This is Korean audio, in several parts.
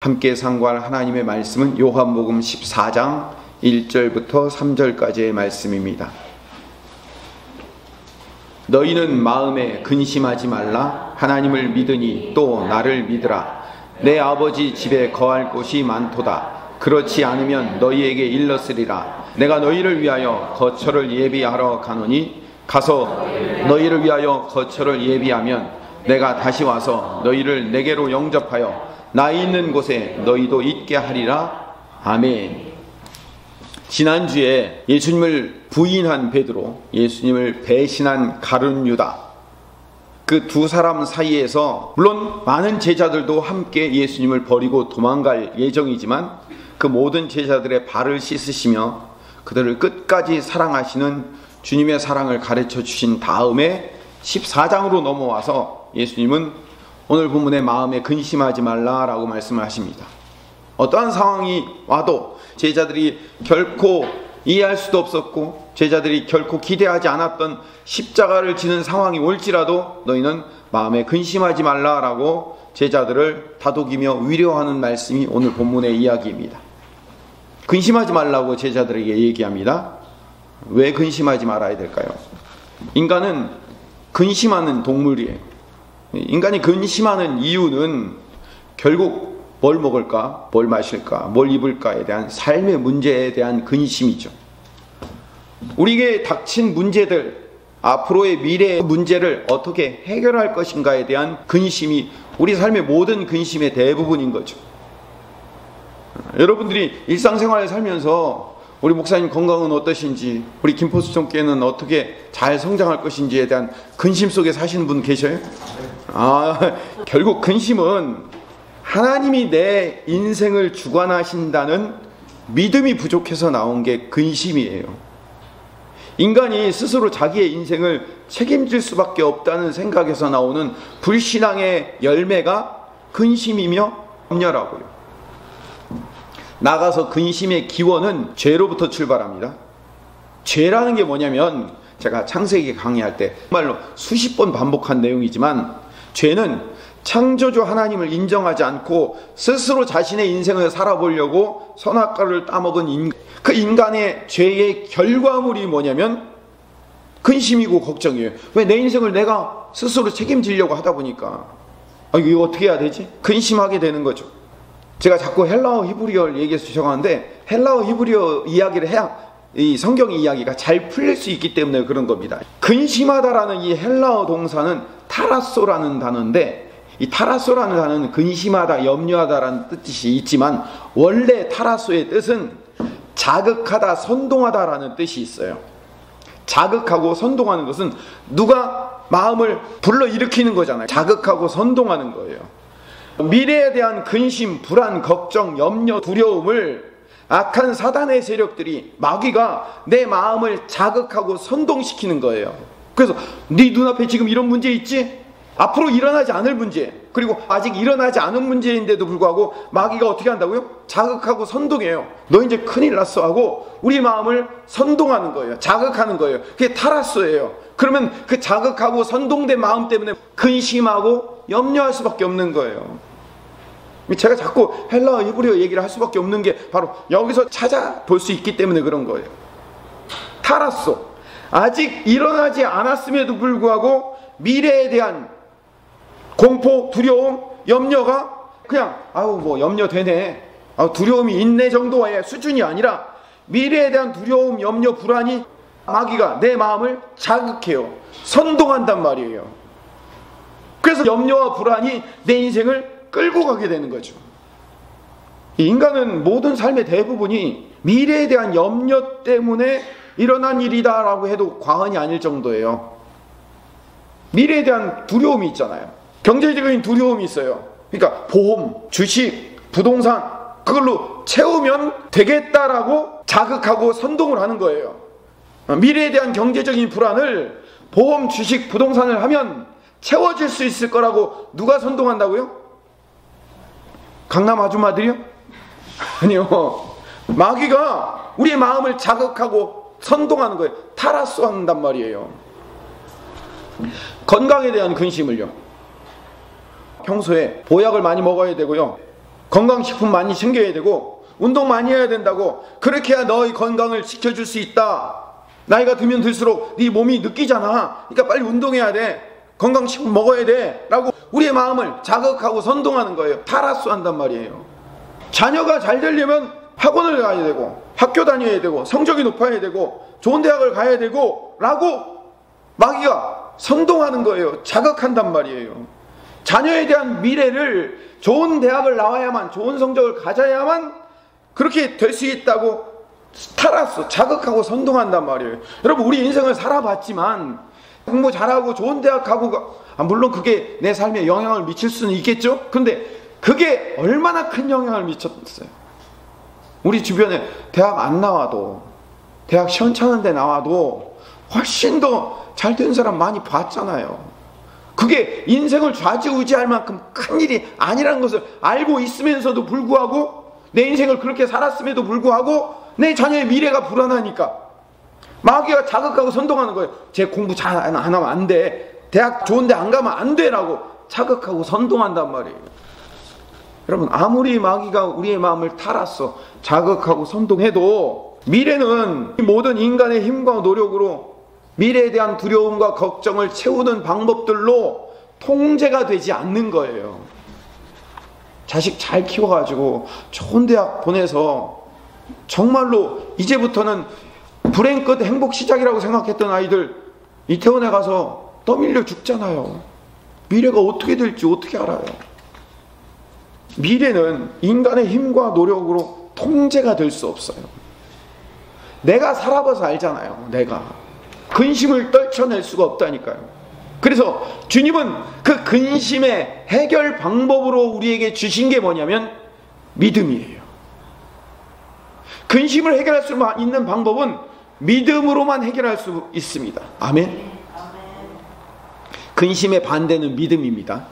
함께 상고할 하나님의 말씀은 요한복음 14장 1절부터 3절까지의 말씀입니다. 너희는 마음에 근심하지 말라. 하나님을 믿으니 또 나를 믿으라. 내 아버지 집에 거할 곳이 많도다. 그렇지 않으면 너희에게 일렀으리라. 내가 너희를 위하여 거처를 예비하러 가노니 가서 너희를 위하여 거처를 예비하면 내가 다시 와서 너희를 내게로 영접하여 나 있는 곳에 너희도 있게 하리라. 아멘. 지난주에 예수님을 부인한 베드로, 예수님을 배신한 가룟 유다, 그 두 사람 사이에서 물론 많은 제자들도 함께 예수님을 버리고 도망갈 예정이지만 그 모든 제자들의 발을 씻으시며 그들을 끝까지 사랑하시는 주님의 사랑을 가르쳐 주신 다음에 14장으로 넘어와서 예수님은 오늘 본문의 마음에 근심하지 말라라고 말씀을 하십니다. 어떠한 상황이 와도 제자들이 결코 이해할 수도 없었고 제자들이 결코 기대하지 않았던 십자가를 지는 상황이 올지라도 너희는 마음에 근심하지 말라라고 제자들을 다독이며 위로하는 말씀이 오늘 본문의 이야기입니다. 근심하지 말라고 제자들에게 얘기합니다. 왜 근심하지 말아야 될까요? 인간은 근심하는 동물이에요. 인간이 근심하는 이유는 결국 뭘 먹을까, 뭘 마실까, 뭘 입을까에 대한 삶의 문제에 대한 근심이죠. 우리에게 닥친 문제들, 앞으로의 미래의 문제를 어떻게 해결할 것인가에 대한 근심이 우리 삶의 모든 근심의 대부분인 거죠. 여러분들이 일상생활을 살면서 우리 목사님 건강은 어떠신지, 우리 김포수종교회는 어떻게 잘 성장할 것인지에 대한 근심 속에 사시는 분 계셔요? 결국 근심은 하나님이 내 인생을 주관하신다는 믿음이 부족해서 나온 게 근심이에요. 인간이 스스로 자기의 인생을 책임질 수밖에 없다는 생각에서 나오는 불신앙의 열매가 근심이며 염려라고요. 나가서 근심의 기원은 죄로부터 출발합니다. 죄라는 게 뭐냐면, 제가 창세기 강의할 때 정말로 수십 번 반복한 내용이지만, 죄는 창조주 하나님을 인정하지 않고 스스로 자신의 인생을 살아보려고 선악과를 따먹은 그 인간의 죄의 결과물이 뭐냐면 근심이고 걱정이에요. 왜 내 인생을 내가 스스로 책임지려고 하다 보니까 이거 어떻게 해야 되지? 근심하게 되는 거죠. 제가 자꾸 헬라어 히브리어를 얘기해서 죄송한데, 헬라어 히브리어 이야기를 해야 이 성경 이야기가 잘 풀릴 수 있기 때문에 그런 겁니다. 근심하다라는 이 헬라어 동사는 타라소라는 단어인데, 이 타라소라는 단어는 근심하다, 염려하다라는 뜻이 있지만 원래 타라소의 뜻은 자극하다, 선동하다라는 뜻이 있어요. 자극하고 선동하는 것은 누가 마음을 불러일으키는 거잖아요. 자극하고 선동하는 거예요. 미래에 대한 근심, 불안, 걱정, 염려, 두려움을 악한 사단의 세력들이, 마귀가 내 마음을 자극하고 선동시키는 거예요. 그래서 네 눈앞에 지금 이런 문제 있지? 앞으로 일어나지 않을 문제, 그리고 아직 일어나지 않은 문제인데도 불구하고 마귀가 어떻게 한다고요? 자극하고 선동해요. 너 이제 큰일 났어 하고 우리 마음을 선동하는 거예요. 자극하는 거예요. 그게 타라소예요. 그러면 그 자극하고 선동된 마음 때문에 근심하고 염려할 수밖에 없는 거예요. 제가 자꾸 헬라어 히브리어 얘기를 할 수밖에 없는 게 바로 여기서 찾아볼 수 있기 때문에 그런 거예요. 타라소, 아직 일어나지 않았음에도 불구하고 미래에 대한 공포, 두려움, 염려가 그냥 염려되네, 두려움이 있네 정도의 수준이 아니라 미래에 대한 두려움, 염려, 불안이 마귀가 내 마음을 자극해요. 선동한단 말이에요. 그래서 염려와 불안이 내 인생을 끌고 가게 되는 거죠. 인간은 모든 삶의 대부분이 미래에 대한 염려 때문에 일어난 일이다라고 해도 과언이 아닐 정도예요. 미래에 대한 두려움이 있잖아요. 경제적인 두려움이 있어요. 그러니까 보험, 주식, 부동산, 그걸로 채우면 되겠다라고 자극하고 선동을 하는 거예요. 미래에 대한 경제적인 불안을 보험, 주식, 부동산을 하면 채워질 수 있을 거라고 누가 선동한다고요? 강남 아줌마들이요? 아니요. 마귀가 우리의 마음을 자극하고 선동하는 거예요. 타라소 한단 말이에요. 건강에 대한 근심을요. 평소에 보약을 많이 먹어야 되고요. 건강식품 많이 챙겨야 되고 운동 많이 해야 된다고. 그렇게 해야 너의 건강을 지켜줄 수 있다. 나이가 들면 들수록 네 몸이 느끼잖아. 그러니까 빨리 운동해야 돼. 건강식품 먹어야 돼. 라고 우리의 마음을 자극하고 선동하는 거예요. 타라스 한단 말이에요. 자녀가 잘 되려면 학원을 가야 되고 학교 다녀야 되고 성적이 높아야 되고 좋은 대학을 가야 되고 라고 마귀가 선동하는 거예요. 자극한단 말이에요. 자녀에 대한 미래를 좋은 대학을 나와야만, 좋은 성적을 가져야만 그렇게 될 수 있다고 타라스, 자극하고 선동한단 말이에요. 여러분, 우리 인생을 살아봤지만 공부 잘하고 좋은 대학 가고, 물론 그게 내 삶에 영향을 미칠 수는 있겠죠. 근데 그게 얼마나 큰 영향을 미쳤어요. 우리 주변에 대학 안 나와도, 대학 시원찮은 데 나와도 훨씬 더 잘 된 사람 많이 봤잖아요. 그게 인생을 좌지우지할 만큼 큰 일이 아니라는 것을 알고 있으면서도 불구하고, 내 인생을 그렇게 살았음에도 불구하고 내 자녀의 미래가 불안하니까 마귀가 자극하고 선동하는 거예요. 쟤 공부 잘 안 하면 안 돼. 대학 좋은 데 안 가면 안 돼. 라고 자극하고 선동한단 말이에요. 여러분, 아무리 마귀가 우리의 마음을 타라서 자극하고 선동해도 미래는 모든 인간의 힘과 노력으로 미래에 대한 두려움과 걱정을 채우는 방법들로 통제가 되지 않는 거예요. 자식 잘 키워가지고 좋은 대학 보내서 정말로 이제부터는 불행 끝 행복 시작이라고 생각했던 아이들 이태원에 가서 떠밀려 죽잖아요. 미래가 어떻게 될지 어떻게 알아요? 미래는 인간의 힘과 노력으로 통제가 될 수 없어요. 내가 살아봐서 알잖아요. 내가 근심을 떨쳐낼 수가 없다니까요. 그래서 주님은 그 근심의 해결 방법으로 우리에게 주신 게 뭐냐면 믿음이에요. 근심을 해결할 수 있는 방법은 믿음으로만 해결할 수 있습니다. 아멘. 근심의 반대는 믿음입니다.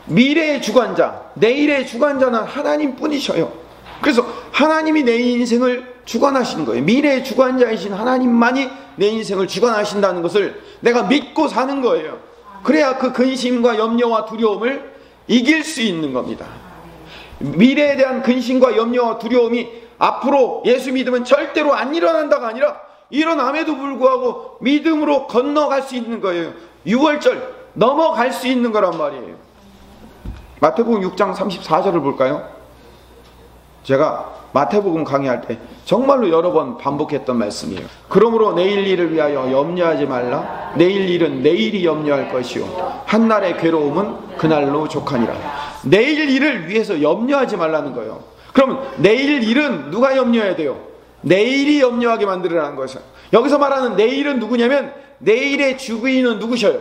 미래의 주관자, 내일의 주관자는 하나님 뿐이셔요. 그래서 하나님이 내 인생을 주관하신 거예요. 미래의 주관자이신 하나님만이 내 인생을 주관하신다는 것을 내가 믿고 사는 거예요. 그래야 그 근심과 염려와 두려움을 이길 수 있는 겁니다. 미래에 대한 근심과 염려와 두려움이 앞으로 예수 믿으면 절대로 안 일어난다가 아니라 일어남에도 불구하고 믿음으로 건너갈 수 있는 거예요. 6월절 넘어갈 수 있는 거란 말이에요. 마태복음 6장 34절을 볼까요? 제가 마태복음 강의할 때 정말로 여러 번 반복했던 말씀이에요. 그러므로 내일 일을 위하여 염려하지 말라. 내일 일은 내일이 염려할 것이요 한날의 괴로움은 그날로 족하니라. 내일 일을 위해서 염려하지 말라는 거예요. 그러면 내일 일은 누가 염려해야 돼요? 내일이 염려하게 만들으라는 것이에요. 여기서 말하는 내일은 누구냐면 내일의 주인은 누구셔요?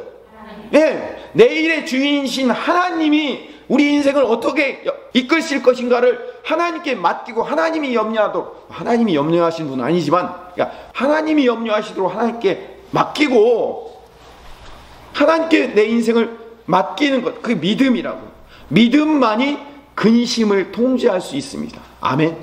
예, 내일의 주인이신 하나님이 우리 인생을 어떻게 이끌실 것인가를 하나님께 맡기고 하나님이 염려하도록, 하나님이 염려하신 분은 아니지만 그러니까 하나님이 염려하시도록 하나님께 맡기고 하나님께 내 인생을 맡기는 것, 그게 믿음이라고. 믿음만이 근심을 통제할 수 있습니다. 아멘.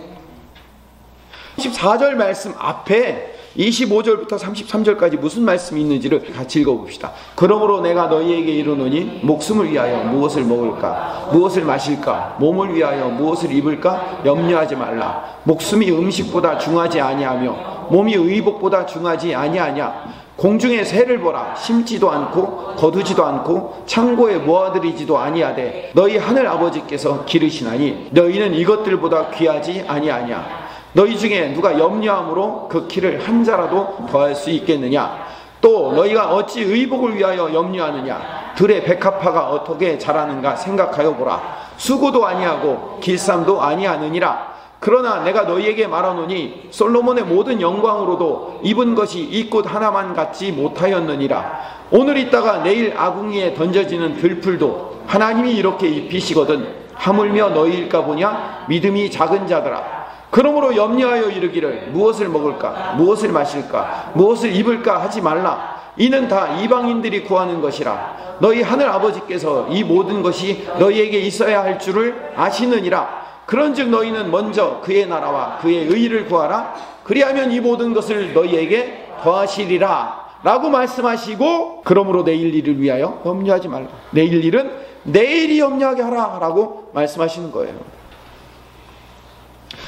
14절 말씀 앞에 25절부터 33절까지 무슨 말씀이 있는지를 같이 읽어봅시다. 그러므로 내가 너희에게 이르노니 목숨을 위하여 무엇을 먹을까 무엇을 마실까 몸을 위하여 무엇을 입을까 염려하지 말라. 목숨이 음식보다 중하지 아니하며 몸이 의복보다 중하지 아니하냐. 공중의 새를 보라. 심지도 않고 거두지도 않고 창고에 모아들이지도 아니하되 너희 하늘 아버지께서 기르시나니 너희는 이것들보다 귀하지 아니하냐. 너희 중에 누가 염려함으로 그 키를 한 자라도 더할 수 있겠느냐. 또 너희가 어찌 의복을 위하여 염려하느냐. 들의 백합화가 어떻게 자라는가 생각하여 보라. 수고도 아니하고 길쌈도 아니하느니라. 그러나 내가 너희에게 말하노니 솔로몬의 모든 영광으로도 입은 것이 이 꽃 하나만 같지 못하였느니라. 오늘 있다가 내일 아궁이에 던져지는 들풀도 하나님이 이렇게 입히시거든 하물며 너희일까 보냐. 믿음이 작은 자들아. 그러므로 염려하여 이르기를 무엇을 먹을까 무엇을 마실까 무엇을 입을까 하지 말라. 이는 다 이방인들이 구하는 것이라. 너희 하늘 아버지께서 이 모든 것이 너희에게 있어야 할 줄을 아시느니라. 그런즉 너희는 먼저 그의 나라와 그의 의를 구하라. 그리하면 이 모든 것을 너희에게 더하시리라. 라고 말씀하시고 그러므로 내일 일을 위하여 염려하지 말라. 내일 일은 내일이 염려하게 하라 라고 말씀하시는 거예요.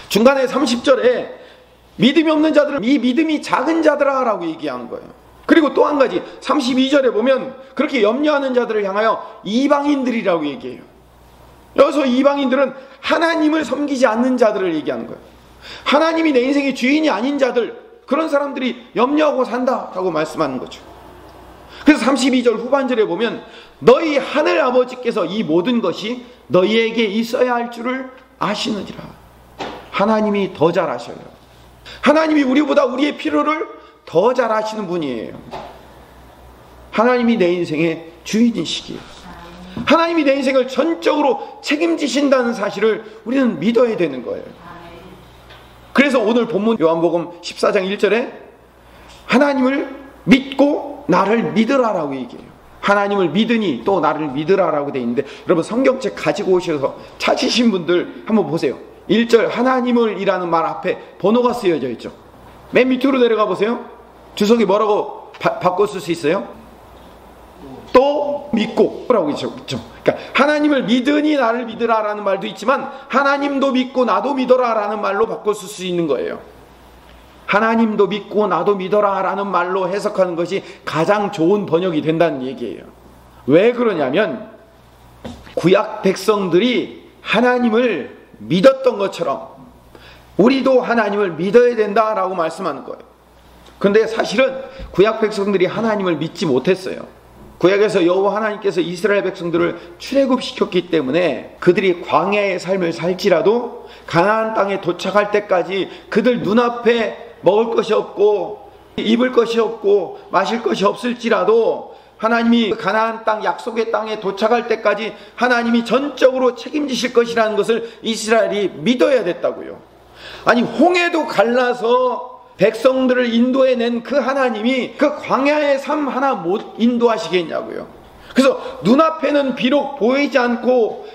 중간에 30절에 믿음이 없는 자들은 이 믿음이 작은 자들아 라고 얘기한 거예요. 그리고 또 한 가지 32절에 보면 그렇게 염려하는 자들을 향하여 이방인들이라고 얘기해요. 여기서 이방인들은 하나님을 섬기지 않는 자들을 얘기하는 거예요. 하나님이 내 인생의 주인이 아닌 자들, 그런 사람들이 염려하고 산다라고 말씀하는 거죠. 그래서 32절 후반절에 보면 너희 하늘 아버지께서 이 모든 것이 너희에게 있어야 할 줄을 아시느니라. 하나님이 더 잘 아셔요. 하나님이 우리보다 우리의 필요를 더 잘 아시는 분이에요. 하나님이 내 인생의 주인이시기에 하나님이 내 인생을 전적으로 책임지신다는 사실을 우리는 믿어야 되는 거예요. 그래서 오늘 본문 요한복음 14장 1절에 하나님을 믿고 나를 믿으라라고 얘기해요. 하나님을 믿으니 또 나를 믿으라라고 되어 있는데, 여러분 성경책 가지고 오셔서 찾으신 분들 한번 보세요. 1절 하나님을 이라는 말 앞에 번호가 쓰여져 있죠. 맨 밑으로 내려가 보세요. 주석이 뭐라고 바꿔 쓸 수 있어요? 또 믿고 라고 있죠. 그러니까 하나님을 믿으니 나를 믿으라라는 말도 있지만 하나님도 믿고 나도 믿어라라는 말로 바꿔 쓸 수 있는 거예요. 하나님도 믿고 나도 믿어라라는 말로 해석하는 것이 가장 좋은 번역이 된다는 얘기예요. 왜 그러냐면 구약 백성들이 하나님을 믿었던 것처럼 우리도 하나님을 믿어야 된다라고 말씀하는 거예요. 근데 사실은 구약 백성들이 하나님을 믿지 못했어요. 구약에서 여호와 하나님께서 이스라엘 백성들을 출애굽시켰기 때문에 그들이 광야의 삶을 살지라도 가나안 땅에 도착할 때까지 그들 눈앞에 먹을 것이 없고 입을 것이 없고 마실 것이 없을지라도 하나님이 가나안 땅 약속의 땅에 도착할 때까지 하나님이 전적으로 책임지실 것이라는 것을 이스라엘이 믿어야 됐다고요. 아니 홍해도 갈라서 백성들을 인도해낸 그 하나님이 그 광야의 삶 하나 못 인도하시겠냐고요. 그래서 눈앞에는 비록 보이지 않고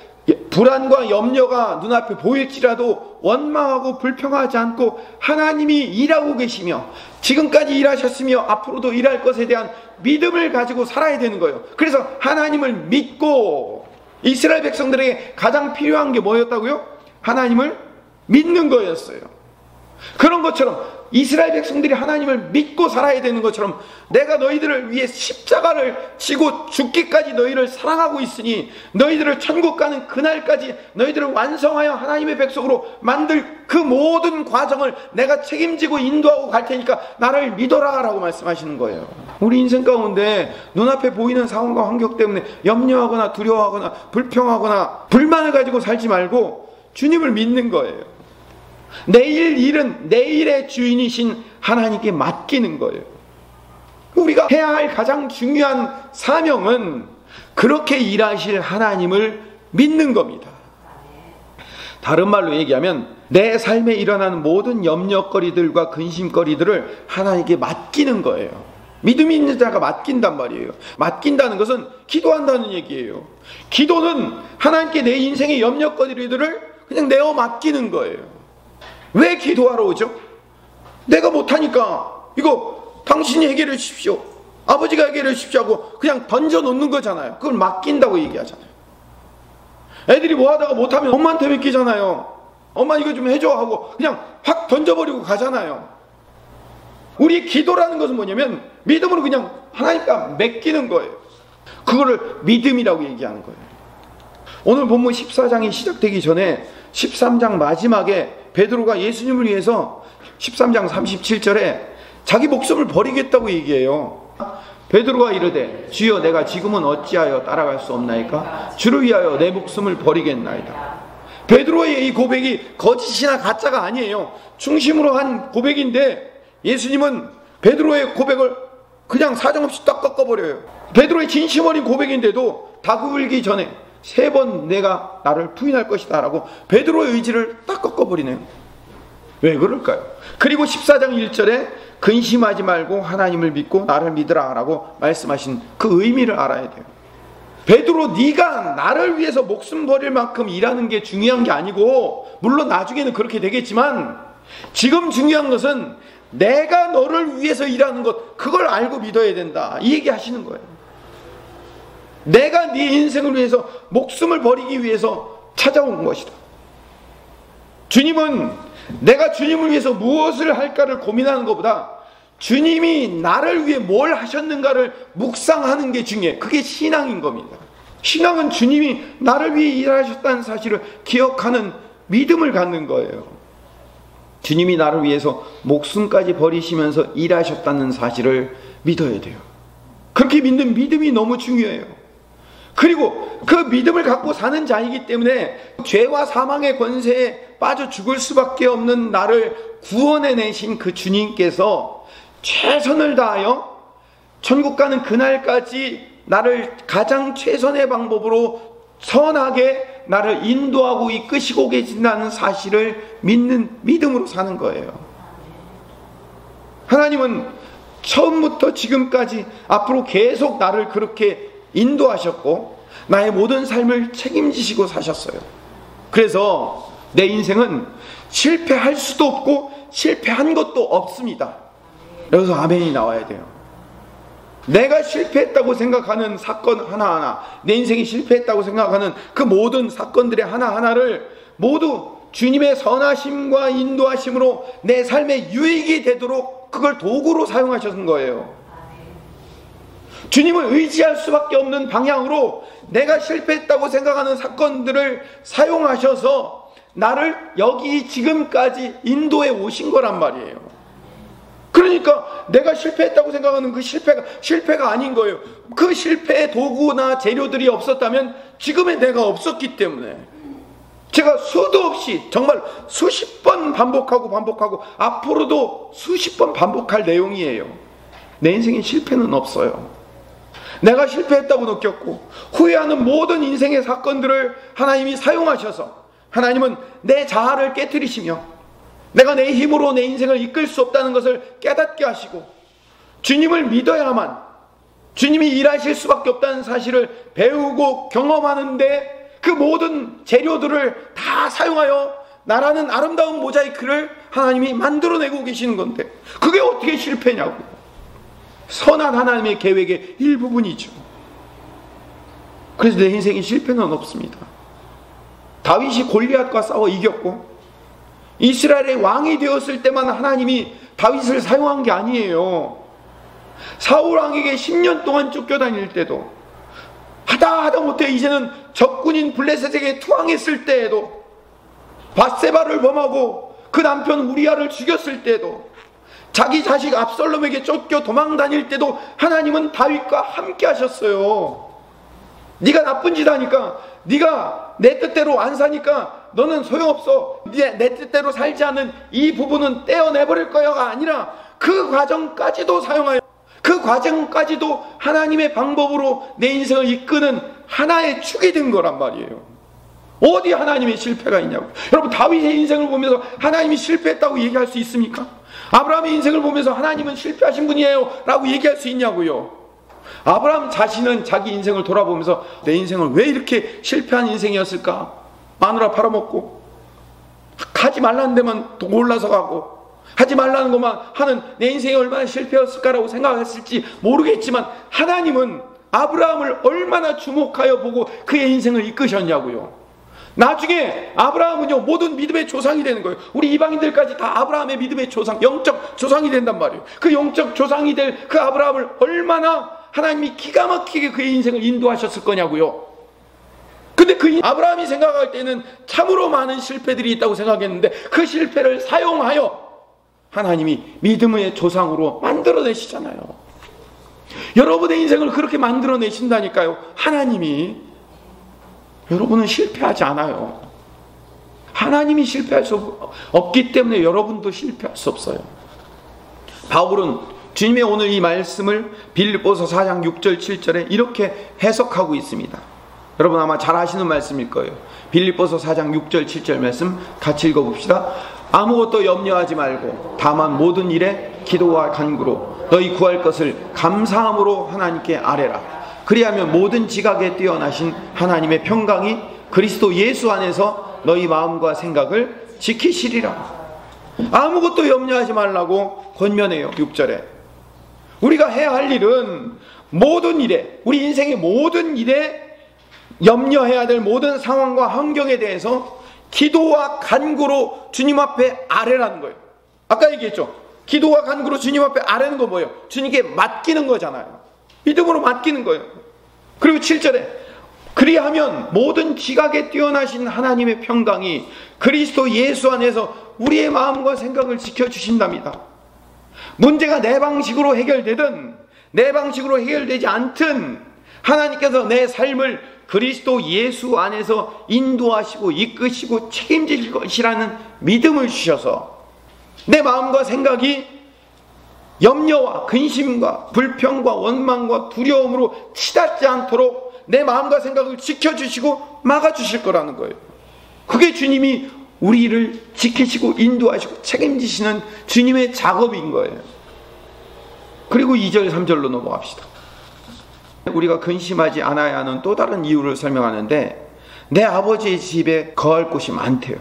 불안과 염려가 눈앞에 보일지라도 원망하고 불평하지 않고 하나님이 일하고 계시며 지금까지 일하셨으며 앞으로도 일할 것에 대한 믿음을 가지고 살아야 되는 거예요. 그래서 하나님을 믿고, 이스라엘 백성들에게 가장 필요한 게 뭐였다고요? 하나님을 믿는 거였어요. 그런 것처럼 이스라엘 백성들이 하나님을 믿고 살아야 되는 것처럼 내가 너희들을 위해 십자가를 지고 죽기까지 너희를 사랑하고 있으니 너희들을 천국 가는 그날까지 너희들을 완성하여 하나님의 백성으로 만들 그 모든 과정을 내가 책임지고 인도하고 갈 테니까 나를 믿어라 라고 말씀하시는 거예요. 우리 인생 가운데 눈앞에 보이는 상황과 환경 때문에 염려하거나 두려워하거나 불평하거나 불만을 가지고 살지 말고 주님을 믿는 거예요. 내일 일은 내일의 주인이신 하나님께 맡기는 거예요. 우리가 해야 할 가장 중요한 사명은 그렇게 일하실 하나님을 믿는 겁니다. 다른 말로 얘기하면 내 삶에 일어나는 모든 염려거리들과 근심거리들을 하나님께 맡기는 거예요. 믿음이 있는 자가 맡긴단 말이에요. 맡긴다는 것은 기도한다는 얘기예요. 기도는 하나님께 내 인생의 염려거리들을 그냥 내어 맡기는 거예요. 왜 기도하러 오죠? 내가 못하니까 이거 당신이 해결해 주십시오, 아버지가 해결해 주십시오 하고 그냥 던져놓는 거잖아요. 그걸 맡긴다고 얘기하잖아요. 애들이 뭐 하다가 못하면 엄마한테 맡기잖아요. 엄마 이거 좀 해줘 하고 그냥 확 던져버리고 가잖아요. 우리 기도라는 것은 뭐냐면 믿음으로 그냥 하나님께 맡기는 거예요. 그거를 믿음이라고 얘기하는 거예요. 오늘 본문 14장이 시작되기 전에 13장 마지막에 베드로가 예수님을 위해서 13장 37절에 자기 목숨을 버리겠다고 얘기해요. 베드로가 이르되 주여 내가 지금은 어찌하여 따라갈 수 없나이까? 주를 위하여 내 목숨을 버리겠나이다. 베드로의 이 고백이 거짓이나 가짜가 아니에요. 중심으로 한 고백인데 예수님은 베드로의 고백을 그냥 사정없이 딱 꺾어버려요. 베드로의 진심 어린 고백인데도 다구불기 전에 3번 내가 나를 부인할 것이다 라고 베드로의 의지를 딱 꺾어버리네요. 왜 그럴까요? 그리고 14장 1절에 근심하지 말고 하나님을 믿고 나를 믿으라 라고 말씀하신 그 의미를 알아야 돼요. 베드로, 네가 나를 위해서 목숨 버릴 만큼 일하는 게 중요한 게 아니고, 물론 나중에는 그렇게 되겠지만 지금 중요한 것은 내가 너를 위해서 일하는 것, 그걸 알고 믿어야 된다, 이 얘기 하시는 거예요. 내가 네 인생을 위해서 목숨을 버리기 위해서 찾아온 것이다. 주님은 내가 주님을 위해서 무엇을 할까를 고민하는 것보다 주님이 나를 위해 뭘 하셨는가를 묵상하는 게 중요해요. 그게 신앙인 겁니다. 신앙은 주님이 나를 위해 일하셨다는 사실을 기억하는 믿음을 갖는 거예요. 주님이 나를 위해서 목숨까지 버리시면서 일하셨다는 사실을 믿어야 돼요. 그렇게 믿는 믿음이 너무 중요해요. 그리고 그 믿음을 갖고 사는 자이기 때문에 죄와 사망의 권세에 빠져 죽을 수밖에 없는 나를 구원해내신 그 주님께서 최선을 다하여 천국 가는 그날까지 나를 가장 최선의 방법으로 선하게 나를 인도하고 이끄시고 계신다는 사실을 믿는 믿음으로 사는 거예요. 하나님은 처음부터 지금까지 앞으로 계속 나를 그렇게 인도하셨고 나의 모든 삶을 책임지시고 사셨어요. 그래서 내 인생은 실패할 수도 없고 실패한 것도 없습니다. 여기서 아멘이 나와야 돼요. 내가 실패했다고 생각하는 사건 하나하나, 내 인생이 실패했다고 생각하는 그 모든 사건들의 하나하나를 모두 주님의 선하심과 인도하심으로 내 삶에 유익이 되도록 그걸 도구로 사용하셨는 거예요. 주님을 의지할 수밖에 없는 방향으로 내가 실패했다고 생각하는 사건들을 사용하셔서 나를 여기 지금까지 인도해 오신 거란 말이에요. 그러니까 내가 실패했다고 생각하는 그 실패가 아닌 거예요. 그 실패의 도구나 재료들이 없었다면 지금의 내가 없었기 때문에 제가 수도 없이 정말 수십 번 반복하고 앞으로도 수십 번 반복할 내용이에요. 내 인생에 실패는 없어요. 내가 실패했다고 느꼈고 후회하는 모든 인생의 사건들을 하나님이 사용하셔서 하나님은 내 자아를 깨트리시며 내가 내 힘으로 내 인생을 이끌 수 없다는 것을 깨닫게 하시고 주님을 믿어야만 주님이 일하실 수밖에 없다는 사실을 배우고 경험하는데 그 모든 재료들을 다 사용하여 나라는 아름다운 모자이크를 하나님이 만들어내고 계시는 건데 그게 어떻게 실패냐고. 선한 하나님의 계획의 일부분이죠. 그래서 내 인생에 실패는 없습니다. 다윗이 골리앗과 싸워 이겼고 이스라엘의 왕이 되었을 때만 하나님이 다윗을 사용한 게 아니에요. 사울 왕에게 10년 동안 쫓겨다닐 때도 하다 못해 이제는 적군인 블레셋에게 투항했을 때에도 밧세바를 범하고 그 남편 우리아를 죽였을 때도 자기 자식 압살롬에게 쫓겨 도망 다닐 때도 하나님은 다윗과 함께 하셨어요. 네가 나쁜 짓 하니까, 네가 내 뜻대로 안 사니까 너는 소용없어, 내 뜻대로 살지 않는 이 부분은 떼어내버릴 거야가 아니라 그 과정까지도 사용하여 그 과정까지도 하나님의 방법으로 내 인생을 이끄는 하나의 축이 된 거란 말이에요. 어디 하나님의 실패가 있냐고. 여러분, 다윗의 인생을 보면서 하나님이 실패했다고 얘기할 수 있습니까? 아브라함의 인생을 보면서 하나님은 실패하신 분이에요 라고 얘기할 수 있냐고요. 아브라함 자신은 자기 인생을 돌아보면서 내 인생을 왜 이렇게 실패한 인생이었을까? 마누라 팔아먹고 하지 말라는 데만 올라서 가고 하지 말라는 것만 하는 내 인생이 얼마나 실패였을까라고 생각했을지 모르겠지만 하나님은 아브라함을 얼마나 주목하여 보고 그의 인생을 이끄셨냐고요. 나중에 아브라함은요 모든 믿음의 조상이 되는 거예요. 우리 이방인들까지 다 아브라함의 믿음의 조상, 영적 조상이 된단 말이에요. 그 영적 조상이 될 그 아브라함을 얼마나 하나님이 기가 막히게 그의 인생을 인도하셨을 거냐고요. 근데 그 아브라함이 생각할 때는 참으로 많은 실패들이 있다고 생각했는데 그 실패를 사용하여 하나님이 믿음의 조상으로 만들어내시잖아요. 여러분의 인생을 그렇게 만들어내신다니까요. 하나님이. 여러분은 실패하지 않아요. 하나님이 실패할 수 없기 때문에 여러분도 실패할 수 없어요. 바울은 주님의 오늘 이 말씀을 빌립보서 4장 6절 7절에 이렇게 해석하고 있습니다. 여러분 아마 잘 아시는 말씀일 거예요. 빌립보서 4장 6절 7절 말씀 같이 읽어봅시다. 아무것도 염려하지 말고 다만 모든 일에 기도와 간구로 너희 구할 것을 감사함으로 하나님께 아뢰라. 그리하면 모든 지각에 뛰어나신 하나님의 평강이 그리스도 예수 안에서 너희 마음과 생각을 지키시리라. 아무것도 염려하지 말라고 권면해요. 6절에 우리가 해야 할 일은 모든 일에, 우리 인생의 모든 일에 염려해야 될 모든 상황과 환경에 대해서 기도와 간구로 주님 앞에 아뢰라는 거예요. 아까 얘기했죠. 기도와 간구로 주님 앞에 아뢰는 거 뭐예요? 주님께 맡기는 거잖아요. 믿음으로 맡기는 거예요. 그리고 7절에 그리하면 모든 지각에 뛰어나신 하나님의 평강이 그리스도 예수 안에서 우리의 마음과 생각을 지켜주신답니다. 문제가 내 방식으로 해결되든 내 방식으로 해결되지 않든 하나님께서 내 삶을 그리스도 예수 안에서 인도하시고 이끄시고 책임질 것이라는 믿음을 주셔서 내 마음과 생각이 염려와 근심과 불평과 원망과 두려움으로 치닫지 않도록 내 마음과 생각을 지켜주시고 막아주실 거라는 거예요. 그게 주님이 우리를 지키시고 인도하시고 책임지시는 주님의 작업인 거예요. 그리고 2절 3절로 넘어갑시다. 우리가 근심하지 않아야 하는 또 다른 이유를 설명하는데 내 아버지의 집에 거할 곳이 많대요.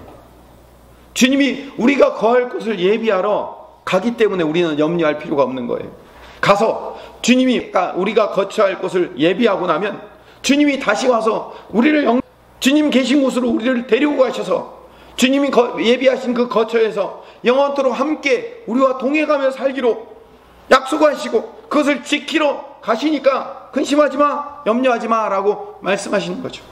주님이 우리가 거할 곳을 예비하러 가기 때문에 우리는 염려할 필요가 없는 거예요. 가서 주님이 우리가 거처할 곳을 예비하고 나면 주님이 다시 와서 주님 계신 곳으로 우리를 데리고 가셔서 주님이 예비하신 그 거처에서 영원토록 함께 우리와 동행하며 살기로 약속하시고 그것을 지키러 가시니까 근심하지 마, 염려하지 마 라고 말씀하시는 거죠.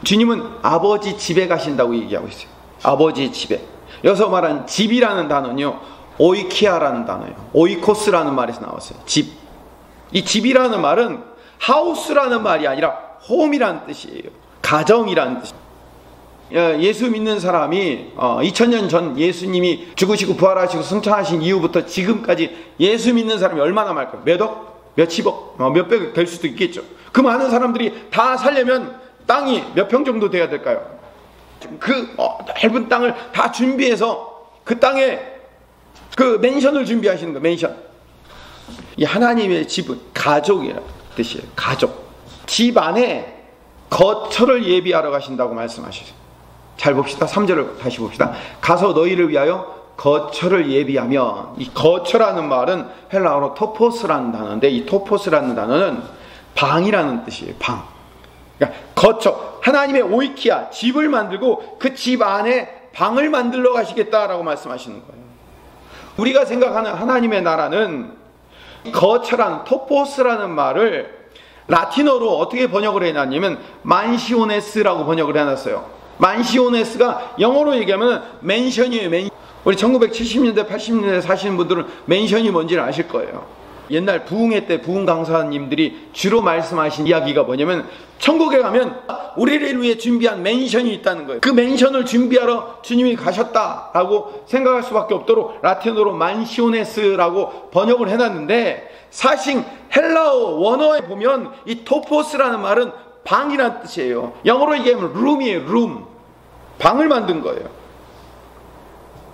주님은 아버지 집에 가신다고 얘기하고 있어요. 아버지 집에. 여기서 말한 집이라는 단어는요, 오이키아라는 단어예요. 오이코스라는 말에서 나왔어요. 집. 이 집이라는 말은 하우스라는 말이 아니라 홈이라는 뜻이에요. 가정이라는 뜻이에요. 예수 믿는 사람이 2000년 전 예수님이 죽으시고 부활하시고 승천하신 이후부터 지금까지 예수 믿는 사람이 얼마나 많을까요? 몇 억? 몇십억? 몇백 될 수도 있겠죠. 그 많은 사람들이 다 살려면 땅이 몇 평 정도 돼야 될까요? 그 넓은 땅을 다 준비해서 그 땅에 그 맨션을 준비하시는 거예요. 맨션. 이 하나님의 집은 가족이라는 뜻이에요. 가족. 집 안에 거처를 예비하러 가신다고 말씀하셨어요. 잘 봅시다. 3절을 다시 봅시다. 가서 너희를 위하여 거처를 예비하면, 이 거처라는 말은 헬라어로 토포스라는 단어인데 이 토포스라는 단어는 방이라는 뜻이에요. 방. 그러니까 거처, 하나님의 오이키아, 집을 만들고 그 집 안에 방을 만들러 가시겠다라고 말씀하시는 거예요. 우리가 생각하는 하나님의 나라는 거처라는 토포스라는 말을 라틴어로 어떻게 번역을 해놨냐면 만시오네스라고 번역을 해놨어요. 만시오네스가 영어로 얘기하면 맨션이에요. 우리 1970년대 80년대 사시는 분들은 맨션이 뭔지를 아실 거예요. 옛날 부흥회 때 부흥 강사님들이 주로 말씀하신 이야기가 뭐냐면 천국에 가면 우리를 위해 준비한 맨션이 있다는 거예요. 그 맨션을 준비하러 주님이 가셨다라고 생각할 수밖에 없도록 라틴어로 만시오네스라고 번역을 해놨는데, 사실 헬라어 원어에 보면 이 토포스라는 말은 방이라는 뜻이에요. 영어로 얘기하면 룸이에요. 룸. 방을 만든 거예요.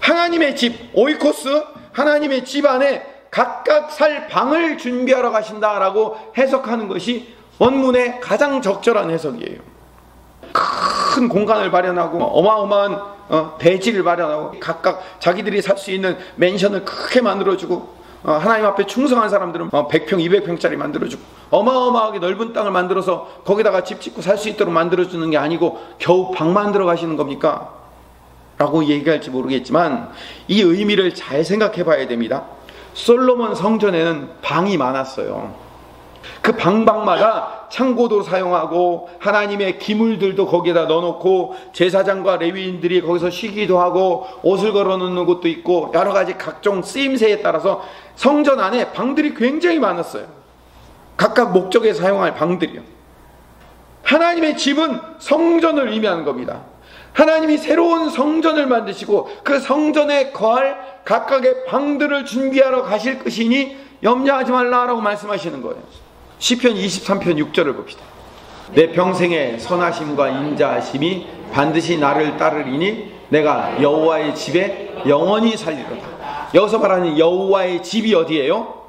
하나님의 집, 오이코스, 하나님의 집 안에 각각 살 방을 준비하러 가신다라고 해석하는 것이 원문의 가장 적절한 해석이에요. 큰 공간을 마련하고 어마어마한 대지를 마련하고 각각 자기들이 살 수 있는 맨션을 크게 만들어주고 하나님 앞에 충성한 사람들은 100평, 200평짜리 만들어주고 어마어마하게 넓은 땅을 만들어서 거기다가 집 짓고 살 수 있도록 만들어주는 게 아니고 겨우 방 만들어 가시는 겁니까? 라고 얘기할지 모르겠지만 이 의미를 잘 생각해 봐야 됩니다. 솔로몬 성전에는 방이 많았어요. 그 방마다 창고도 사용하고 하나님의 기물들도 거기에다 넣어놓고 제사장과 레위인들이 거기서 쉬기도 하고 옷을 걸어놓는 곳도 있고 여러 가지 각종 쓰임새에 따라서 성전 안에 방들이 굉장히 많았어요. 각각 목적에 사용할 방들이요. 하나님의 집은 성전을 의미하는 겁니다. 하나님이 새로운 성전을 만드시고 그 성전에 거할 각각의 방들을 준비하러 가실 것이니 염려하지 말라라고 말씀하시는 거예요. 시편 23편 6절을 봅시다. 내 평생의 선하심과 인자하심이 반드시 나를 따르리니 내가 여호와의 집에 영원히 살리로다. 여기서 말하는 여호와의 집이 어디예요?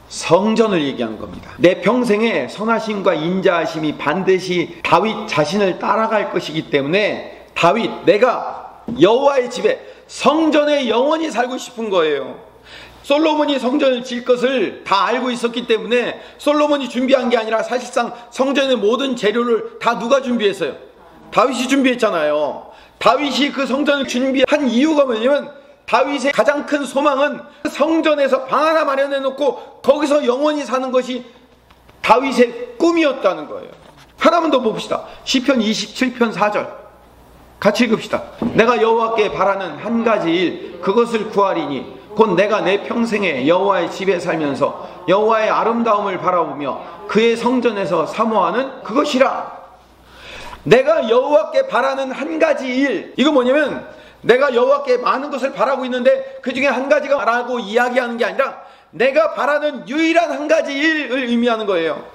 성전을 얘기하는 겁니다. 내 평생의 선하심과 인자하심이 반드시 다윗 자신을 따라갈 것이기 때문에 다윗, 내가 여호와의 집에 성전에 영원히 살고 싶은 거예요. 솔로몬이 성전을 질 것을 다 알고 있었기 때문에 솔로몬이 준비한 게 아니라 사실상 성전의 모든 재료를 다 누가 준비했어요? 다윗이 준비했잖아요. 다윗이 그 성전을 준비한 이유가 뭐냐면 다윗의 가장 큰 소망은 성전에서 방 하나 마련해 놓고 거기서 영원히 사는 것이 다윗의 꿈이었다는 거예요. 하나만 더 봅시다. 시편 27편 4절 같이 읽읍시다. 내가 여호와께 바라는 한 가지 일 그것을 구하리니 곧 내가 내 평생에 여호와의 집에 살면서 여호와의 아름다움을 바라보며 그의 성전에서 사모하는 그것이라. 내가 여호와께 바라는 한 가지 일, 이거 뭐냐면 내가 여호와께 많은 것을 바라고 있는데 그 중에 한 가지가 바라고 이야기하는 게 아니라 내가 바라는 유일한 한 가지 일을 의미하는 거예요.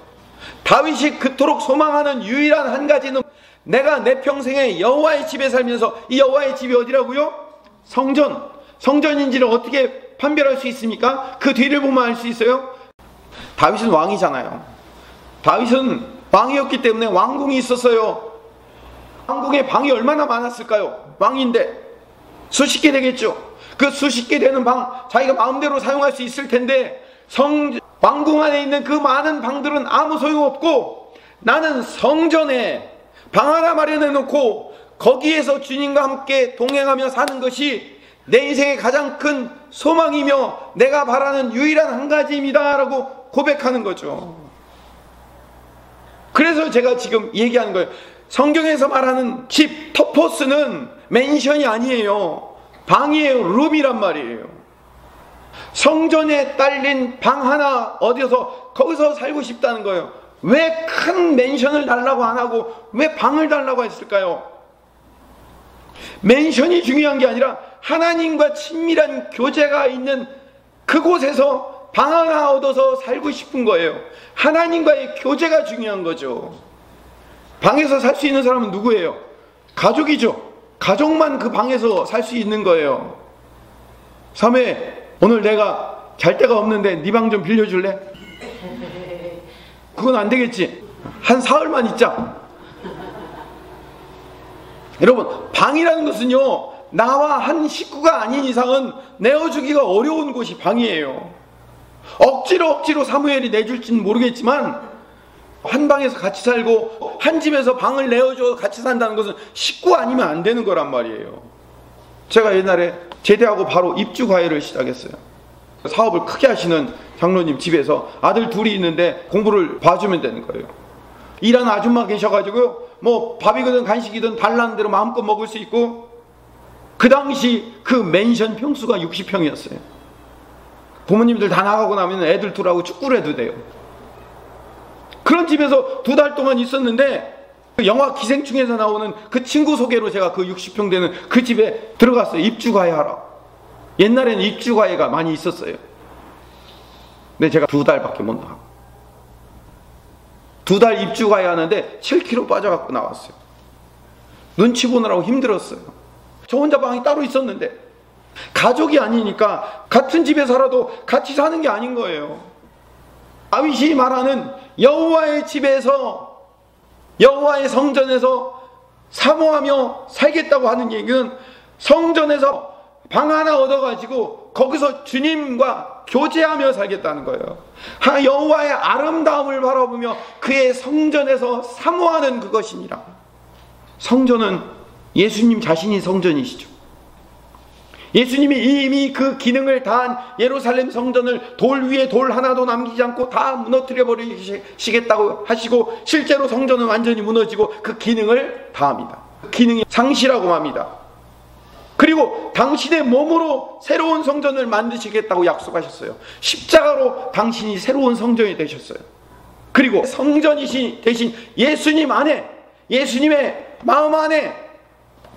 다윗이 그토록 소망하는 유일한 한 가지는 내가 내 평생에 여호와의 집에 살면서, 이 여호와의 집이 어디라고요? 성전인지를 어떻게 판별할 수 있습니까? 그 뒤를 보면 알 수 있어요. 다윗은 왕이잖아요. 다윗은 왕이었기 때문에 왕궁이 있었어요. 왕궁에 방이 얼마나 많았을까요? 왕인데 수십 개 되겠죠. 그 수십 개 되는 방 자기가 마음대로 사용할 수 있을 텐데 왕궁 안에 있는 그 많은 방들은 아무 소용없고 나는 성전에 방 하나 마련해 놓고 거기에서 주님과 함께 동행하며 사는 것이 내 인생의 가장 큰 소망이며 내가 바라는 유일한 한 가지입니다 라고 고백하는 거죠. 그래서 제가 지금 얘기하는 거예요. 성경에서 말하는 집, 터포스는 맨션이 아니에요. 방이에요. 룸이란 말이에요. 성전에 딸린 방 하나 어디서 거기서 살고 싶다는 거예요. 왜 큰 맨션을 달라고 안 하고 왜 방을 달라고 했을까요? 맨션이 중요한 게 아니라 하나님과 친밀한 교제가 있는 그곳에서 방 하나 얻어서 살고 싶은 거예요. 하나님과의 교제가 중요한 거죠. 방에서 살 수 있는 사람은 누구예요? 가족이죠. 가족만 그 방에서 살 수 있는 거예요. 사매, 오늘 내가 잘 데가 없는데 네 방 좀 빌려줄래? 그건 안 되겠지. 한 사흘만 있자. 여러분, 방이라는 것은요, 나와 한 식구가 아닌 이상은 내어주기가 어려운 곳이 방이에요. 억지로 사무엘이 내줄지는 모르겠지만 한 방에서 같이 살고 한 집에서 방을 내어줘 같이 산다는 것은 식구 아니면 안 되는 거란 말이에요. 제가 옛날에 제대하고 바로 입주 과외를 시작했어요. 사업을 크게 하시는 장로님 집에서 아들 둘이 있는데 공부를 봐주면 되는 거예요. 일하는 아줌마 계셔가지고 뭐 밥이든 간식이든 달라는 대로 마음껏 먹을 수 있고, 그 당시 그 맨션 평수가 60평이었어요. 부모님들 다 나가고 나면 애들 둘하고 축구를 해도 돼요. 그런 집에서 2달 동안 있었는데 영화 기생충에서 나오는 그 친구 소개로 제가 그 60평 되는 그 집에 들어갔어요. 입주과외 하러. 옛날에는 입주과외가 많이 있었어요. 근데 제가 2달밖에 못 나가고 2달 입주과외 하는데 7kg 빠져갖고 나왔어요. 눈치 보느라고 힘들었어요. 저 혼자 방이 따로 있었는데 가족이 아니니까 같은 집에 살아도 같이 사는 게 아닌 거예요. 다윗이 말하는 여호와의 집에서, 여호와의 성전에서 사모하며 살겠다고 하는 얘기는 성전에서 방 하나 얻어가지고 거기서 주님과 교제하며 살겠다는 거예요. 여호와의 아름다움을 바라보며 그의 성전에서 사모하는 그것이니라. 성전은 예수님 자신이 성전이시죠. 예수님이 이미 그 기능을 다한 예루살렘 성전을 돌 위에 돌 하나도 남기지 않고 다 무너뜨려 버리시겠다고 하시고, 실제로 성전은 완전히 무너지고 그 기능을 다합니다. 그 기능이 상실하고 맙니다. 그리고 당신의 몸으로 새로운 성전을 만드시겠다고 약속하셨어요. 십자가로 당신이 새로운 성전이 되셨어요. 그리고 성전이신 대신 예수님 안에, 예수님의 마음 안에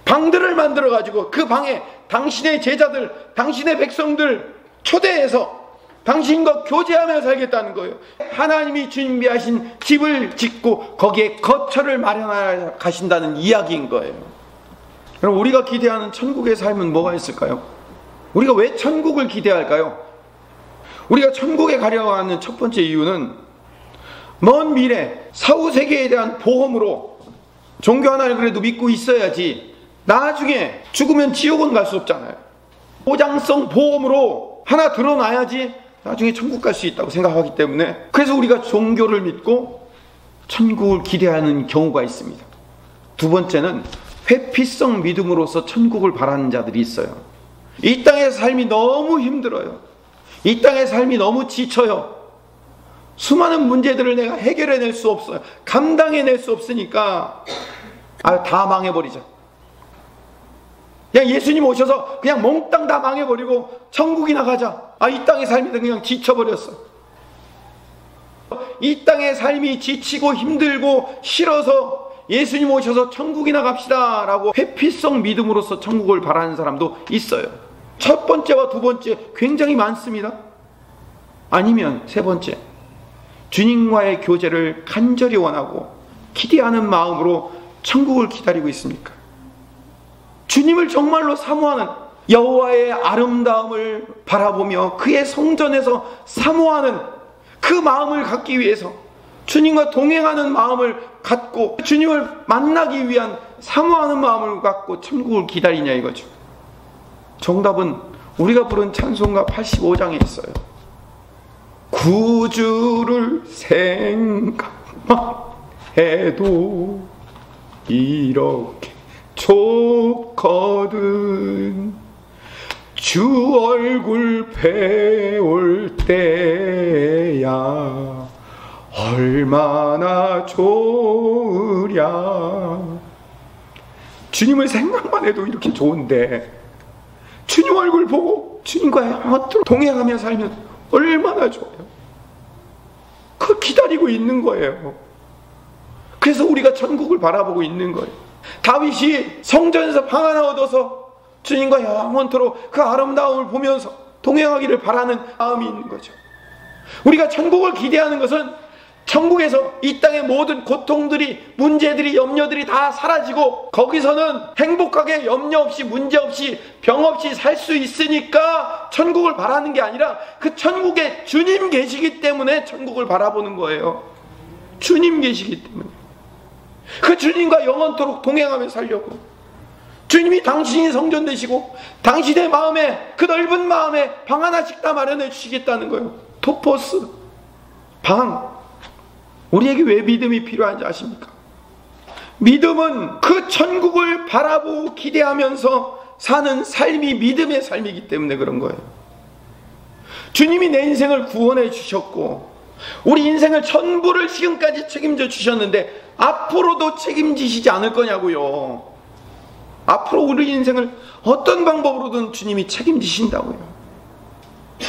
방들을 만들어 가지고 그 방에 당신의 제자들, 당신의 백성들 초대해서 당신과 교제하며 살겠다는 거예요. 하나님이 준비하신 집을 짓고 거기에 거처를 마련하러 가신다는 이야기인 거예요. 그럼 우리가 기대하는 천국의 삶은 뭐가 있을까요? 우리가 왜 천국을 기대할까요? 우리가 천국에 가려고 하는 첫 번째 이유는 먼 미래 사후세계에 대한 보험으로, 종교 하나를 그래도 믿고 있어야지 나중에 죽으면 지옥은 갈 수 없잖아요. 보장성 보험으로 하나 들어놔야지 나중에 천국 갈 수 있다고 생각하기 때문에, 그래서 우리가 종교를 믿고 천국을 기대하는 경우가 있습니다. 두 번째는 회피성 믿음으로서 천국을 바라는 자들이 있어요. 이 땅의 삶이 너무 힘들어요. 이 땅의 삶이 너무 지쳐요. 수많은 문제들을 내가 해결해낼 수 없어요. 감당해낼 수 없으니까 다 망해버리자. 그냥 예수님 오셔서 그냥 몽땅 다 망해버리고 천국이나 가자. 이 땅의 삶이 그냥 지쳐버렸어. 이 땅의 삶이 지치고 힘들고 싫어서 예수님 오셔서 천국이나 갑시다 라고 회피성 믿음으로서 천국을 바라는 사람도 있어요. 첫 번째와 두 번째 굉장히 많습니다. 아니면 세 번째, 주님과의 교제를 간절히 원하고 기대하는 마음으로 천국을 기다리고 있습니까? 주님을 정말로 사모하는, 여호와의 아름다움을 바라보며 그의 성전에서 사모하는 그 마음을 갖기 위해서, 주님과 동행하는 마음을 갖고 주님을 만나기 위한 사모하는 마음을 갖고 천국을 기다리냐 이거죠. 정답은 우리가 부른 찬송가 85장에 있어요. 구주를 생각만 해도 이렇게 좋거든. 주 얼굴 배울 때야 얼마나 좋으랴. 주님을 생각만 해도 이렇게 좋은데 주님 얼굴 보고 주님과 영원토록 동행하며 살면 얼마나 좋아요. 그걸 기다리고 있는 거예요. 그래서 우리가 천국을 바라보고 있는 거예요. 다윗이 성전에서 방 하나 얻어서 주님과 영원토록 그 아름다움을 보면서 동행하기를 바라는 마음이 있는 거죠. 우리가 천국을 기대하는 것은 천국에서 이 땅의 모든 고통들이, 문제들이, 염려들이 다 사라지고 거기서는 행복하게 염려 없이, 문제 없이, 병 없이 살 수 있으니까 천국을 바라는 게 아니라 그 천국에 주님 계시기 때문에 천국을 바라보는 거예요. 주님 계시기 때문에. 그 주님과 영원토록 동행하며 살려고, 주님이 당신이 성전 되시고 당신의 마음에, 그 넓은 마음에 방 하나씩 다 마련해 주시겠다는 거예요. 토포스, 방. 우리에게 왜 믿음이 필요한지 아십니까? 믿음은 그 천국을 바라보고 기대하면서 사는 삶이 믿음의 삶이기 때문에 그런 거예요. 주님이 내 인생을 구원해 주셨고 우리 인생을 전부를 지금까지 책임져 주셨는데 앞으로도 책임지시지 않을 거냐고요. 앞으로 우리 인생을 어떤 방법으로든 주님이 책임지신다고요.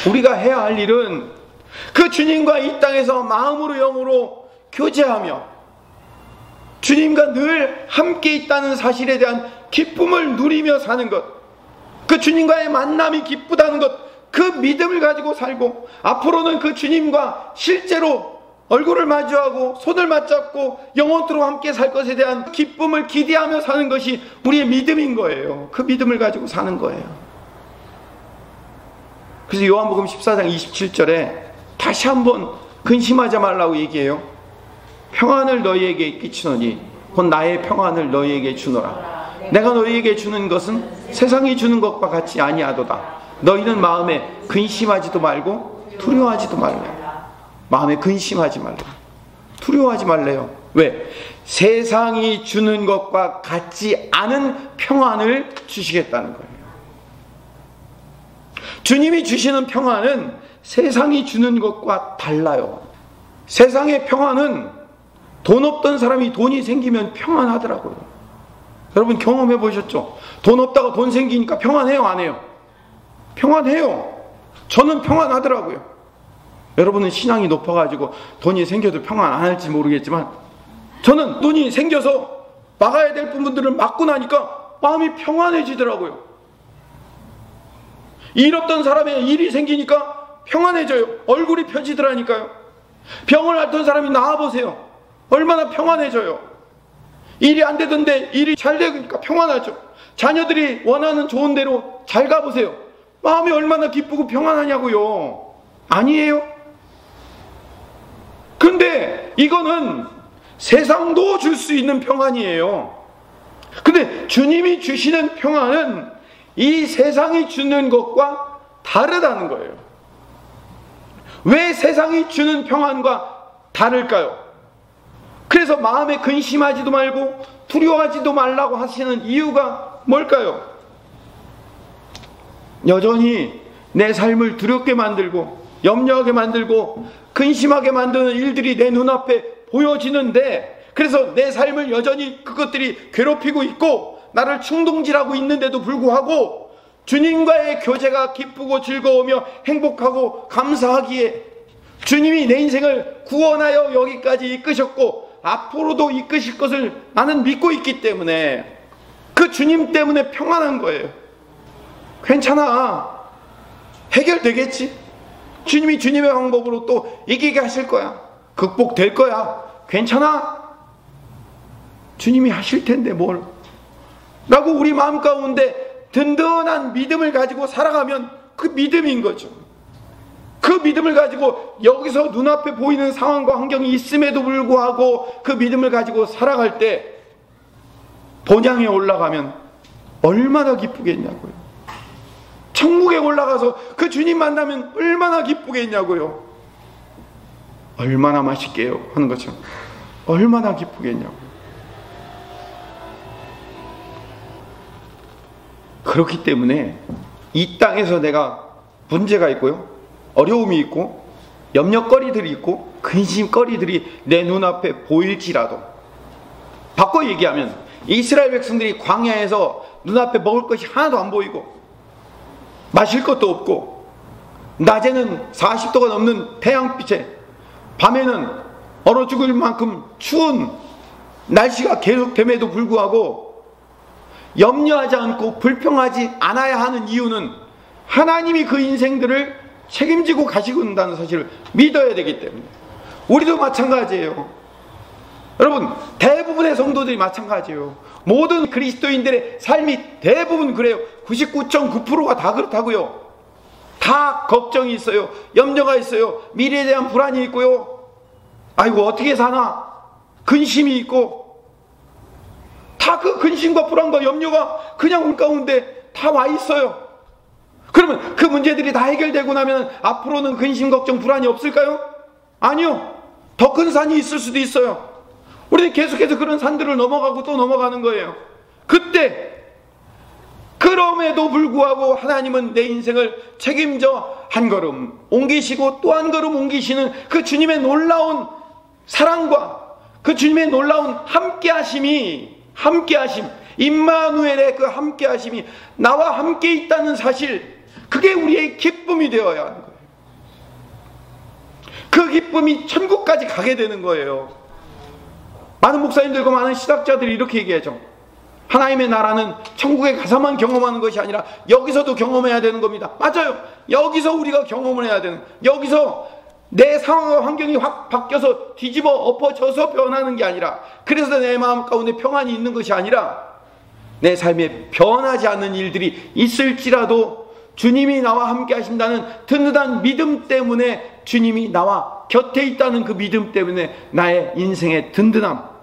우리가 해야 할 일은 그 주님과 이 땅에서 마음으로 영으로 교제하며 주님과 늘 함께 있다는 사실에 대한 기쁨을 누리며 사는 것, 그 주님과의 만남이 기쁘다는 것, 그 믿음을 가지고 살고 앞으로는 그 주님과 실제로 얼굴을 마주하고 손을 맞잡고 영원토록 함께 살 것에 대한 기쁨을 기대하며 사는 것이 우리의 믿음인 거예요. 그 믿음을 가지고 사는 거예요. 그래서 요한복음 14장 27절에 다시 한번 근심하지 말라고 얘기해요. 평안을 너희에게 끼치노니 곧 나의 평안을 너희에게 주노라. 내가 너희에게 주는 것은 세상이 주는 것과 같이 아니하도다. 너희는 마음에 근심하지도 말고 두려워하지도 말라. 마음에 근심하지 말라. 두려워하지 말래요. 왜? 세상이 주는 것과 같지 않은 평안을 주시겠다는 거예요. 주님이 주시는 평안은 세상이 주는 것과 달라요. 세상의 평안은 돈 없던 사람이 돈이 생기면 평안하더라고요. 여러분 경험해 보셨죠? 돈 없다가 돈 생기니까 평안해요, 안 해요? 평안해요. 저는 평안하더라고요. 여러분은 신앙이 높아가지고 돈이 생겨도 평안 안 할지 모르겠지만 저는 돈이 생겨서 막아야 될 부분들을 막고 나니까 마음이 평안해지더라고요. 일 없던 사람의 일이 생기니까 평안해져요. 얼굴이 펴지더라니까요. 병을 앓던 사람이 나와보세요. 얼마나 평안해져요. 일이 안 되던데 일이 잘 되니까 평안하죠. 자녀들이 원하는 좋은 대로 잘 가보세요. 마음이 얼마나 기쁘고 평안하냐고요. 아니에요? 근데 이거는 세상도 줄 수 있는 평안이에요. 근데 주님이 주시는 평안은 이 세상이 주는 것과 다르다는 거예요. 왜 세상이 주는 평안과 다를까요? 그래서 그래서 마음에 근심하지도 말고 두려워하지도 말라고 하시는 이유가 뭘까요? 여전히 내 삶을 두렵게 만들고 염려하게 만들고 근심하게 만드는 일들이 내 눈앞에 보여지는데, 그래서 내 삶을 여전히 그것들이 괴롭히고 있고 나를 충동질하고 있는데도 불구하고 주님과의 교제가 기쁘고 즐거우며 행복하고 감사하기에 주님이 내 인생을 구원하여 여기까지 이끄셨고 앞으로도 이끄실 것을 나는 믿고 있기 때문에 그 주님 때문에 평안한 거예요. 괜찮아, 해결되겠지, 주님이 주님의 방법으로 또 이기게 하실 거야, 극복될 거야, 괜찮아, 주님이 하실 텐데 뭘, 라고 우리 마음 가운데 든든한 믿음을 가지고 살아가면 그 믿음인 거죠. 그 믿음을 가지고 여기서 눈앞에 보이는 상황과 환경이 있음에도 불구하고 그 믿음을 가지고 살아갈 때 본향에 올라가면 얼마나 기쁘겠냐고요. 천국에 올라가서 그 주님 만나면 얼마나 기쁘겠냐고요. 얼마나 맛있게요 하는 것처럼 얼마나 기쁘겠냐고요. 그렇기 때문에 이 땅에서 내가 문제가 있고요, 어려움이 있고 염려거리들이 있고 근심거리들이 내 눈앞에 보일지라도, 바꿔 얘기하면 이스라엘 백성들이 광야에서 눈앞에 먹을 것이 하나도 안 보이고 마실 것도 없고 낮에는 40도가 넘는 태양빛에 밤에는 얼어 죽을 만큼 추운 날씨가 계속됨에도 불구하고 염려하지 않고 불평하지 않아야 하는 이유는 하나님이 그 인생들을 책임지고 가시고 있다는 사실을 믿어야 되기 때문에. 우리도 마찬가지예요. 여러분, 대부분의 성도들이 마찬가지예요. 모든 그리스도인들의 삶이 대부분 그래요. 99.9%가 다 그렇다고요. 다 걱정이 있어요, 염려가 있어요, 미래에 대한 불안이 있고요, 아이고 어떻게 사나 근심이 있고, 다 그 근심과 불안과 염려가 그냥 울 가운데 다 와 있어요. 그러면 그 문제들이 다 해결되고 나면 앞으로는 근심, 걱정, 불안이 없을까요? 아니요. 더 큰 산이 있을 수도 있어요. 우리는 계속해서 그런 산들을 넘어가고 또 넘어가는 거예요. 그때 그럼에도 불구하고 하나님은 내 인생을 책임져 한 걸음 옮기시고 또 한 걸음 옮기시는 그 주님의 놀라운 사랑과 그 주님의 놀라운 함께하심, 임마누엘의 그 함께하심이 나와 함께 있다는 사실, 그게 우리의 기쁨이 되어야 하는 거예요. 그 기쁨이 천국까지 가게 되는 거예요. 많은 목사님들과 많은 신학자들이 이렇게 얘기하죠. 하나님의 나라는 천국에 가서만 경험하는 것이 아니라 여기서도 경험해야 되는 겁니다. 맞아요. 여기서 우리가 경험을 해야 되는, 여기서 내 상황과 환경이 확 바뀌어서 뒤집어 엎어져서 변하는 게 아니라, 그래서 내 마음 가운데 평안이 있는 것이 아니라 내 삶에 변하지 않는 일들이 있을지라도 주님이 나와 함께 하신다는 든든한 믿음 때문에, 주님이 나와 곁에 있다는 그 믿음 때문에 나의 인생의 든든함,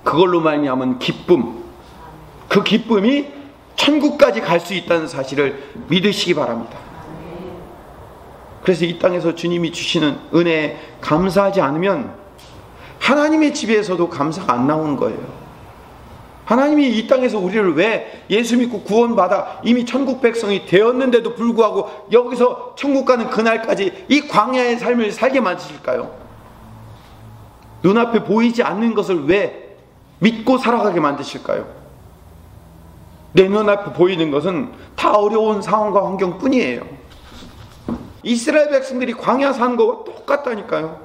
그걸로 말미암은 기쁨, 그 기쁨이 천국까지 갈 수 있다는 사실을 믿으시기 바랍니다. 그래서 이 땅에서 주님이 주시는 은혜에 감사하지 않으면 하나님의 집에서도 감사가 안 나오는 거예요. 하나님이 이 땅에서 우리를 왜 예수 믿고 구원받아 이미 천국 백성이 되었는데도 불구하고 여기서 천국 가는 그날까지 이 광야의 삶을 살게 만드실까요? 눈앞에 보이지 않는 것을 왜 믿고 살아가게 만드실까요? 내 눈앞에 보이는 것은 다 어려운 상황과 환경뿐이에요. 이스라엘 백성들이 광야 사는 거와 똑같다니까요.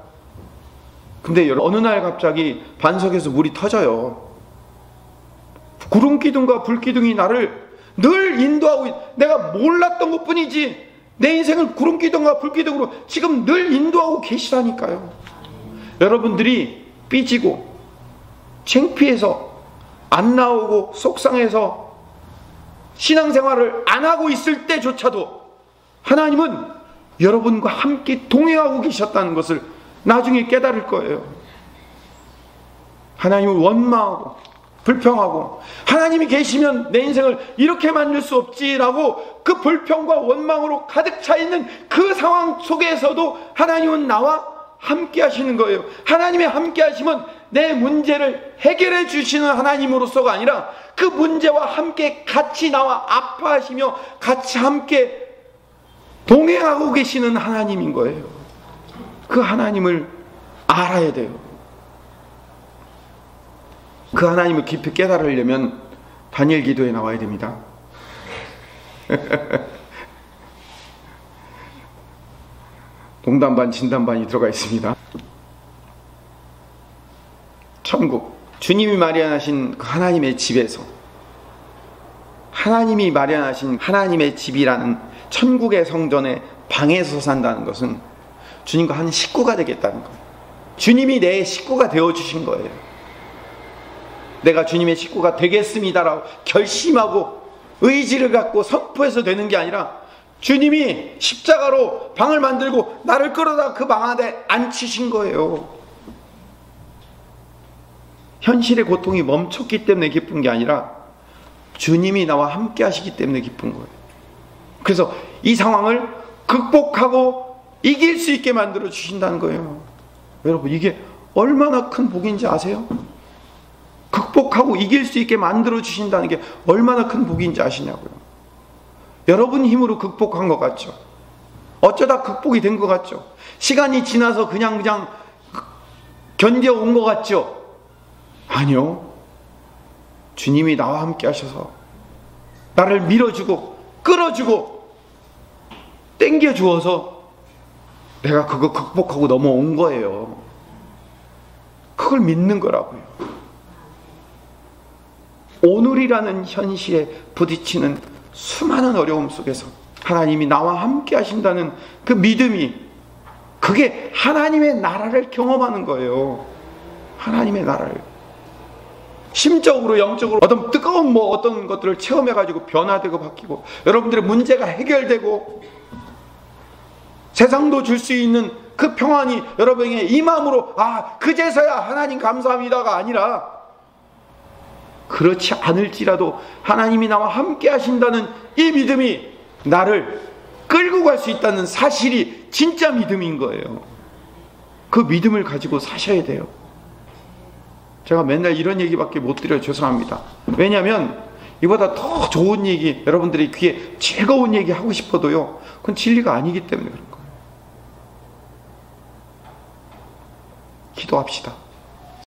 근데 어느 날 갑자기 반석에서 물이 터져요. 구름 기둥과 불 기둥이 나를 늘 인도하고, 내가 몰랐던 것 뿐이지 내 인생을 구름 기둥과 불 기둥으로 지금 늘 인도하고 계시다니까요. 여러분들이 삐지고 창피해서 안 나오고 속상해서 신앙생활을 안 하고 있을 때조차도 하나님은 여러분과 함께 동행하고 계셨다는 것을 나중에 깨달을 거예요. 하나님을 원망하고 불평하고, 하나님이 계시면 내 인생을 이렇게 만들 수 없지라고 그 불평과 원망으로 가득 차 있는 그 상황 속에서도 하나님은 나와 함께 하시는 거예요. 하나님의 함께 하심은 내 문제를 해결해 주시는 하나님으로서가 아니라 그 문제와 함께 같이 나와 아파하시며 같이 함께 동행하고 계시는 하나님인 거예요. 그 하나님을 알아야 돼요. 그 하나님을 깊이 깨달으려면 다니엘 기도에 나와야 됩니다. 농담 반 진담 반이 들어가 있습니다. 천국, 주님이 마련하신 그 하나님의 집에서, 하나님이 마련하신 하나님의 집이라는 천국의 성전의 방에서 산다는 것은 주님과 한 식구가 되겠다는 거예요. 주님이 내 식구가 되어주신 거예요. 내가 주님의 식구가 되겠습니다라고 결심하고 의지를 갖고 선포해서 되는 게 아니라 주님이 십자가로 방을 만들고 나를 끌어다 그 방 안에 앉히신 거예요. 현실의 고통이 멈췄기 때문에 기쁜 게 아니라 주님이 나와 함께 하시기 때문에 기쁜 거예요. 그래서 이 상황을 극복하고 이길 수 있게 만들어 주신다는 거예요. 여러분, 이게 얼마나 큰 복인지 아세요? 극복하고 이길 수 있게 만들어 주신다는 게 얼마나 큰 복인지 아시냐고요. 여러분 힘으로 극복한 것 같죠? 어쩌다 극복이 된 것 같죠? 시간이 지나서 그냥 견뎌온 것 같죠? 아니요. 주님이 나와 함께 하셔서 나를 밀어주고 끌어주고 땡겨주어서 내가 그거 극복하고 넘어온 거예요. 그걸 믿는 거라고요. 오늘이라는 현실에 부딪히는 수많은 어려움 속에서 하나님이 나와 함께 하신다는 그 믿음이, 그게 하나님의 나라를 경험하는 거예요. 하나님의 나라를 심적으로 영적으로 어떤 뜨거운 어떤 것들을 체험해가지고 변화되고 바뀌고 여러분들의 문제가 해결되고 세상도 줄 수 있는 그 평안이 여러분에게 이 마음으로 그제서야 하나님 감사합니다가 아니라, 그렇지 않을지라도 하나님이 나와 함께 하신다는 이 믿음이 나를 끌고 갈 수 있다는 사실이 진짜 믿음인 거예요. 그 믿음을 가지고 사셔야 돼요. 제가 맨날 이런 얘기밖에 못 드려요. 죄송합니다. 왜냐하면 이보다 더 좋은 얘기, 여러분들이 귀에 즐거운 얘기 하고 싶어도요, 그건 진리가 아니기 때문에 그런 거예요. 기도합시다.